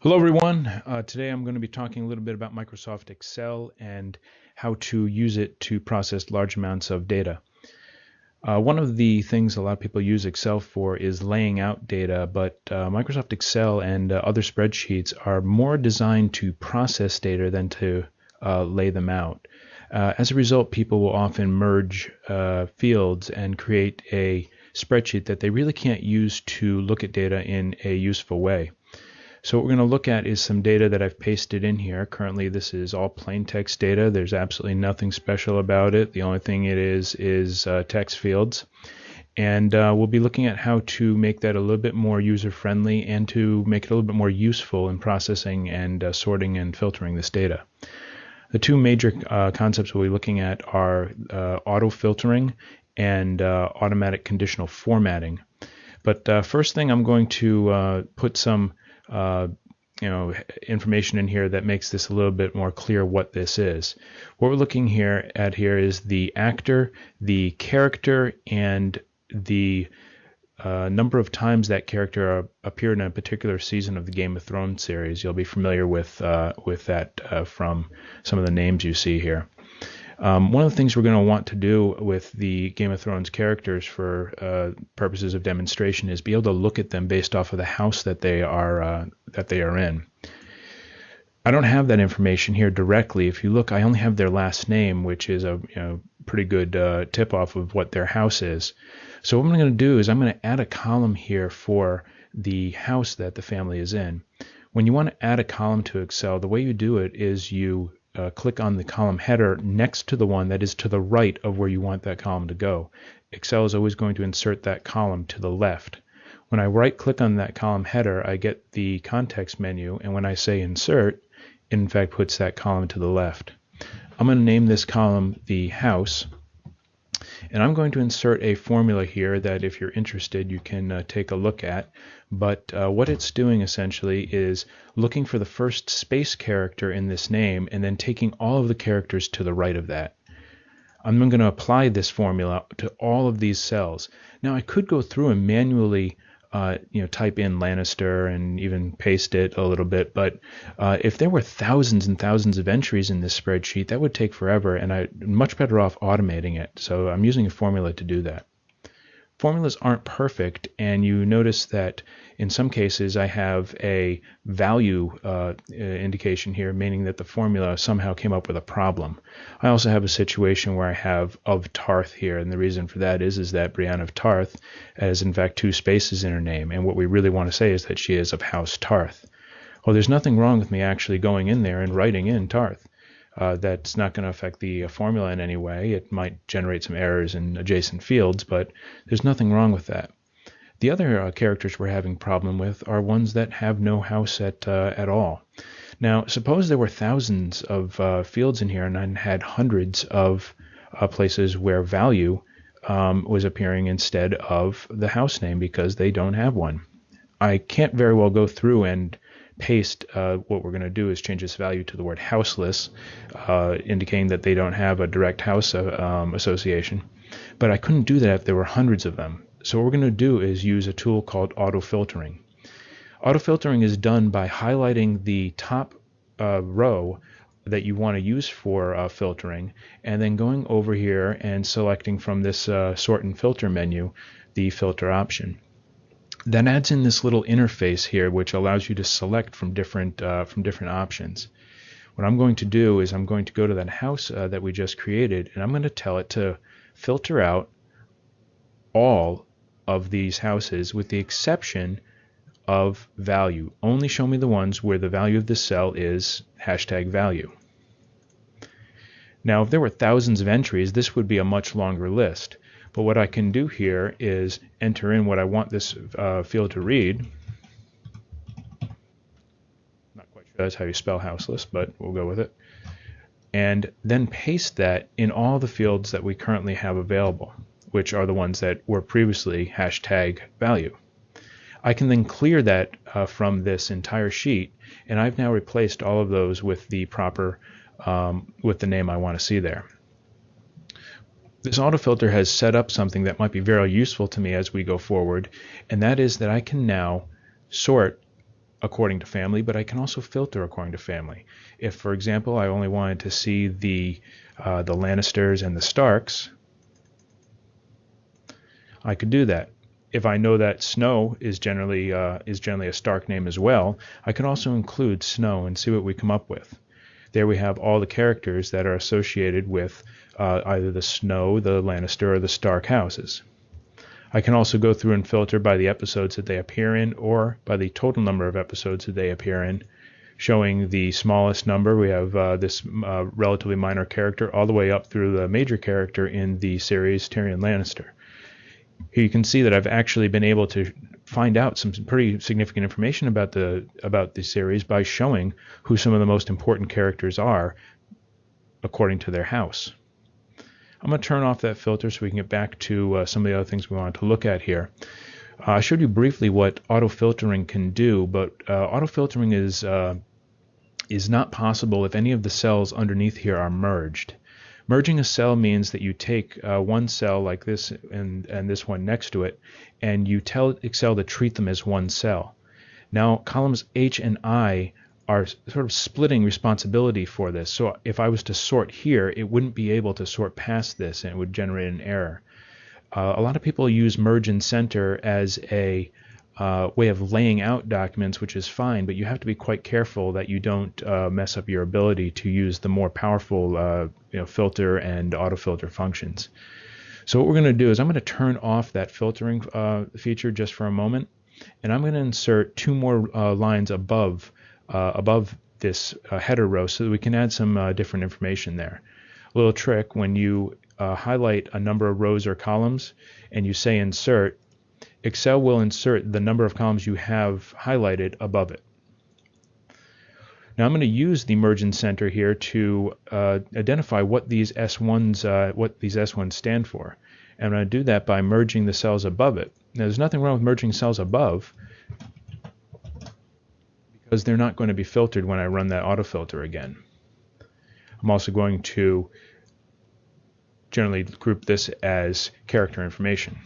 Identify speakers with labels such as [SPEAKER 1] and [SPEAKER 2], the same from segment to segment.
[SPEAKER 1] Hello everyone. Today I'm going to be talking a little bit about Microsoft Excel and how to use it to process large amounts of data. One of the things a lot of people use Excel for is laying out data, but Microsoft Excel and other spreadsheets are more designed to process data than to lay them out. As a result, people will often merge fields and create a spreadsheet that they really can't use to look at data in a useful way. So what we're going to look at is some data that I've pasted in here. Currently this is all plain text data. There's absolutely nothing special about it. The only thing it is text fields. And we'll be looking at how to make that a little bit more user-friendly and to make it a little bit more useful in processing and sorting and filtering this data. The two major concepts we'll be looking at are auto filtering and automatic conditional formatting. But first thing, I'm going to put some information in here that makes this a little bit more clear what this is. What we're looking at here is the actor, the character, and the number of times that character appeared in a particular season of the Game of Thrones series. You'll be familiar with that from some of the names you see here. One of the things we're going to want to do with the Game of Thrones characters for purposes of demonstration is be able to look at them based off of the house that they are in. I don't have that information here directly. If you look, I only have their last name, which is a pretty good tip-off of what their house is. So what I'm going to do is I'm going to add a column here for the house that the family is in. When you want to add a column to Excel, the way you do it is you click on the column header next to the one that is to the right of where you want that column to go. Excel is always going to insert that column to the left. When I right click on that column header, I get the context menu, and when I say insert, it in fact puts that column to the left. I'm going to name this column the house, and I'm going to insert a formula here that if you're interested you can take a look at. But what it's doing essentially is looking for the first space character in this name and then taking all of the characters to the right of that. I'm going to apply this formula to all of these cells. Now I could go through and manually type in Lannister and even paste it a little bit, but if there were thousands and thousands of entries in this spreadsheet, that would take forever, and I'm much better off automating it. So I'm using a formula to do that. Formulas aren't perfect, and you notice that in some cases I have a value indication here, meaning that the formula somehow came up with a problem. I also have a situation where I have of Tarth here, and the reason for that is that Brienne of Tarth has in fact two spaces in her name, and what we really want to say is that she is of House Tarth. Well, there's nothing wrong with me actually going in there and writing in Tarth. That's not going to affect the formula in any way. It might generate some errors in adjacent fields, but there's nothing wrong with that. The other characters we're having problem with are ones that have no house at all. Now, suppose there were thousands of fields in here and I had hundreds of places where value was appearing instead of the house name because they don't have one. I can't very well go through and paste. What we're going to do is change this value to the word houseless, indicating that they don't have a direct house association. But I couldn't do that if there were hundreds of them. So what we're going to do is use a tool called auto filtering. Auto filtering is done by highlighting the top row that you want to use for filtering, and then going over here and selecting from this sort and filter menu the filter option. That adds in this little interface here which allows you to select from different options. What I'm going to do is I'm going to go to that house that we just created, and I'm going to tell it to filter out all of these houses with the exception of value. Only show me the ones where the value of this cell is #value. Now if there were thousands of entries, this would be a much longer list. But what I can do here is enter in what I want this field to read. Not quite sure that's how you spell houseless, but we'll go with it. And then paste that in all the fields that we currently have available, which are the ones that were previously #value. I can then clear that from this entire sheet, and I've now replaced all of those with the proper, with the name I want to see there. This autofilter has set up something that might be very useful to me as we go forward, and that is that I can now sort according to family, but I can also filter according to family. If, for example, I only wanted to see the Lannisters and the Starks, I could do that. If I know that Snow is generally a Stark name as well, I can also include Snow and see what we come up with. There we have all the characters that are associated with either the Snow, the Lannister, or the Stark houses. I can also go through and filter by the episodes that they appear in or by the total number of episodes that they appear in, showing the smallest number. We have this relatively minor character all the way up through the major character in the series, Tyrion Lannister. Here you can see that I've actually been able to find out some pretty significant information about the series by showing who some of the most important characters are according to their house. I'm going to turn off that filter so we can get back to some of the other things we wanted to look at here. I showed you briefly what auto-filtering can do, but auto-filtering is not possible if any of the cells underneath here are merged. Merging a cell means that you take one cell like this and this one next to it, and you tell Excel to treat them as one cell. Now, columns H and I are sort of splitting responsibility for this. So if I was to sort here, it wouldn't be able to sort past this, and it would generate an error. A lot of people use merge and center as a way of laying out documents, which is fine, but you have to be quite careful that you don't mess up your ability to use the more powerful filter and autofilter functions. So what we're going to do is I'm going to turn off that filtering feature just for a moment, and I'm going to insert two more lines above this header row so that we can add some different information there. A little trick: when you highlight a number of rows or columns and you say insert, Excel will insert the number of columns you have highlighted above it. Now I'm going to use the merge and center here to identify what these S1s stand for. And I'm going to do that by merging the cells above it. Now there's nothing wrong with merging cells above, because they're not going to be filtered when I run that autofilter again. I'm also going to generally group this as character information.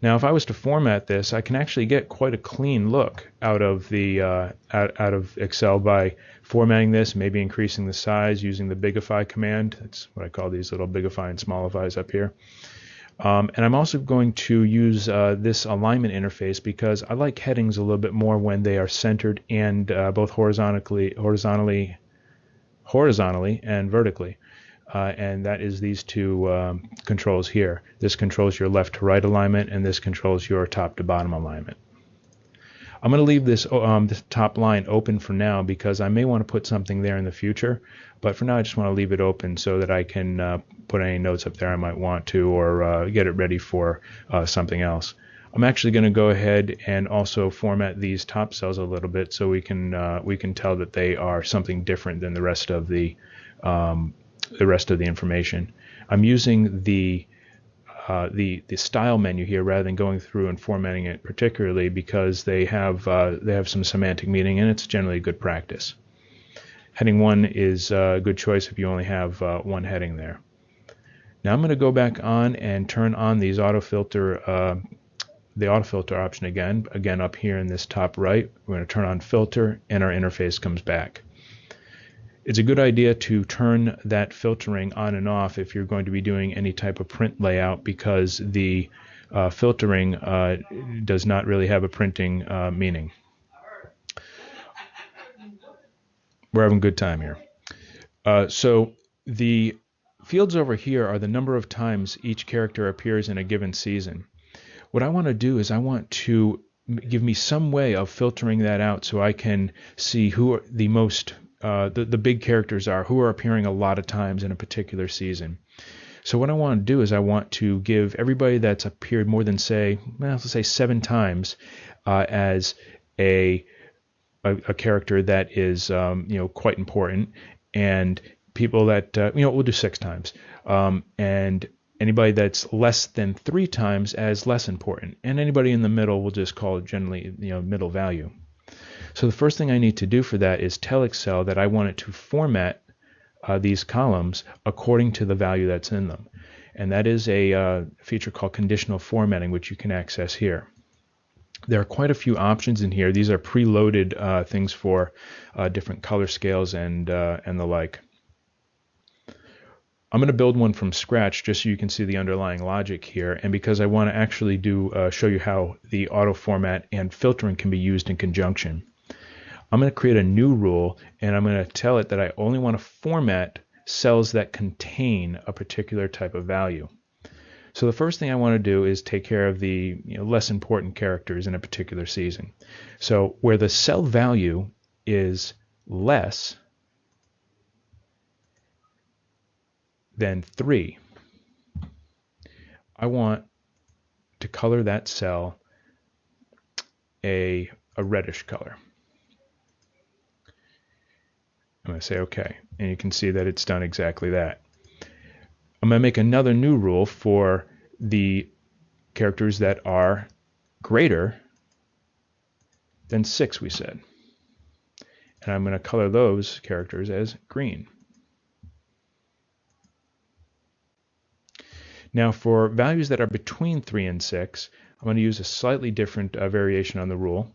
[SPEAKER 1] Now, if I was to format this, I can actually get quite a clean look out of the out of Excel by formatting this, maybe increasing the size using the bigify command. That's what I call these little bigify and smallifys up here. And I'm also going to use this alignment interface because I like headings a little bit more when they are centered and both horizontally and vertically. And that is these two controls here. This controls your left to right alignment, and this controls your top to bottom alignment. I'm going to leave this top line open for now because I may want to put something there in the future, but for now I just want to leave it open so that I can put any notes up there I might want to, or get it ready for something else. I'm actually going to go ahead and also format these top cells a little bit so we can tell that they are something different than the rest of the information. I'm using the style menu here rather than going through and formatting it particularly because they have some semantic meaning, and it's generally good practice. Heading 1 is a good choice if you only have one heading there. Now I'm going to go back on and turn on these autofilter, the autofilter option again up here in this top right. We're going to turn on filter, and our interface comes back. It's a good idea to turn that filtering on and off if you're going to be doing any type of print layout, because the filtering does not really have a printing meaning. We're having a good time here. So the fields over here are the number of times each character appears in a given season. What I want to do is I want to give me some way of filtering that out so I can see who are the most the big characters are, who are appearing a lot of times in a particular season. So what I want to do is I want to give everybody that's appeared more than let's say 7 times as a character that is quite important, and people that we'll do 6 times, and anybody that's less than 3 times as less important, and anybody in the middle we'll just call it generally middle value. So the first thing I need to do for that is tell Excel that I want it to format these columns according to the value that's in them. and that is a feature called Conditional Formatting, which you can access here. There are quite a few options in here. These are preloaded things for different color scales and the like. I'm going to build one from scratch just so you can see the underlying logic here, and because I want to actually show you how the auto format and filtering can be used in conjunction. I'm going to create a new rule, and I'm going to tell it that I only want to format cells that contain a particular type of value. So the first thing I want to do is take care of the less important characters in a particular season. So where the cell value is less than 3, I want to color that cell a reddish color. I'm going to say OK, and you can see that it's done exactly that. I'm going to make another new rule for the characters that are greater than 6, we said. And I'm going to color those characters as green. Now for values that are between 3 and 6, I'm going to use a slightly different variation on the rule.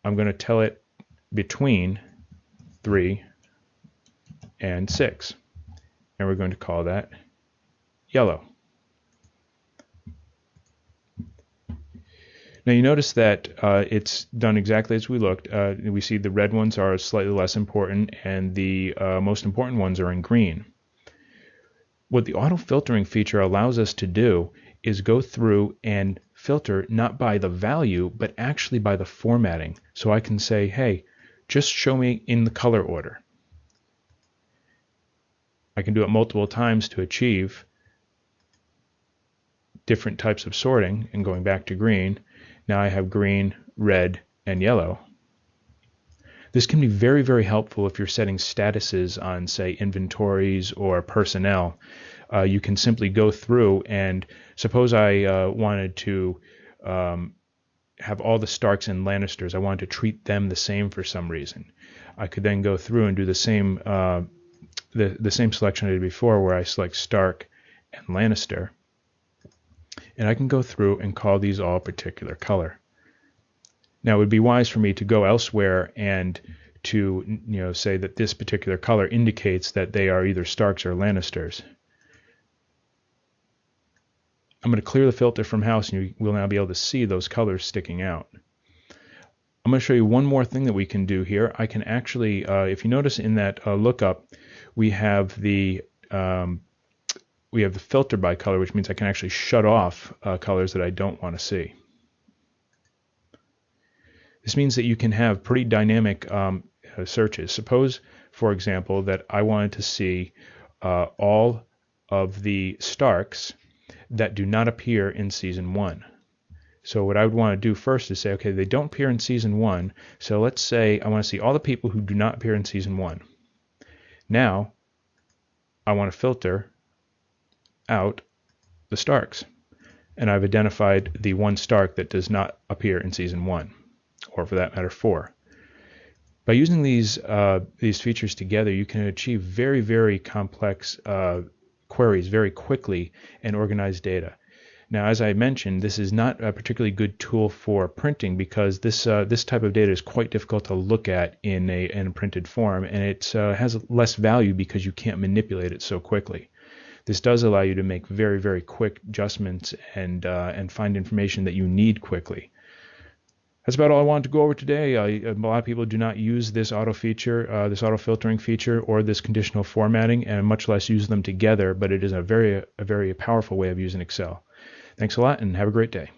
[SPEAKER 1] I'm going to tell it between 3 and 6. And we're going to call that yellow. Now you notice that it's done exactly as we looked. We see the red ones are slightly less important, and the most important ones are in green. What the auto filtering feature allows us to do is go through and filter not by the value, but actually by the formatting. So I can say, hey, just show me in the color order. I can do it multiple times to achieve different types of sorting, and going back to green, now I have green, red, and yellow. This can be very, very helpful if you're setting statuses on, say, inventories or personnel. You can simply go through and suppose I wanted to have all the Starks and Lannisters. I wanted to treat them the same for some reason. I could then go through and do the same selection I did before, where I select Stark and Lannister. And I can go through and call these all a particular color. Now it would be wise for me to go elsewhere and to say that this particular color indicates that they are either Starks or Lannisters. I'm going to clear the filter from House, and you will now be able to see those colors sticking out. I'm going to show you one more thing that we can do here. I can actually, if you notice in that lookup, we have the filter by color, which means I can actually shut off colors that I don't want to see. This means that you can have pretty dynamic searches. Suppose, for example, that I wanted to see all of the Starks that do not appear in Season 1. So what I would want to do first is say, okay, they don't appear in Season 1, so let's say I want to see all the people who do not appear in Season 1. Now, I want to filter out the Starks, and I've identified the one Stark that does not appear in Season 1, or for that matter 4. By using these features together, you can achieve very, very complex queries very quickly and organize data. Now, as I mentioned, this is not a particularly good tool for printing because this type of data is quite difficult to look at in a printed form, and it has less value because you can't manipulate it so quickly. This does allow you to make very, very quick adjustments and find information that you need quickly. That's about all I wanted to go over today. A lot of people do not use this auto filtering feature, or this conditional formatting, and much less use them together, but it is a very powerful way of using Excel. Thanks a lot, and have a great day.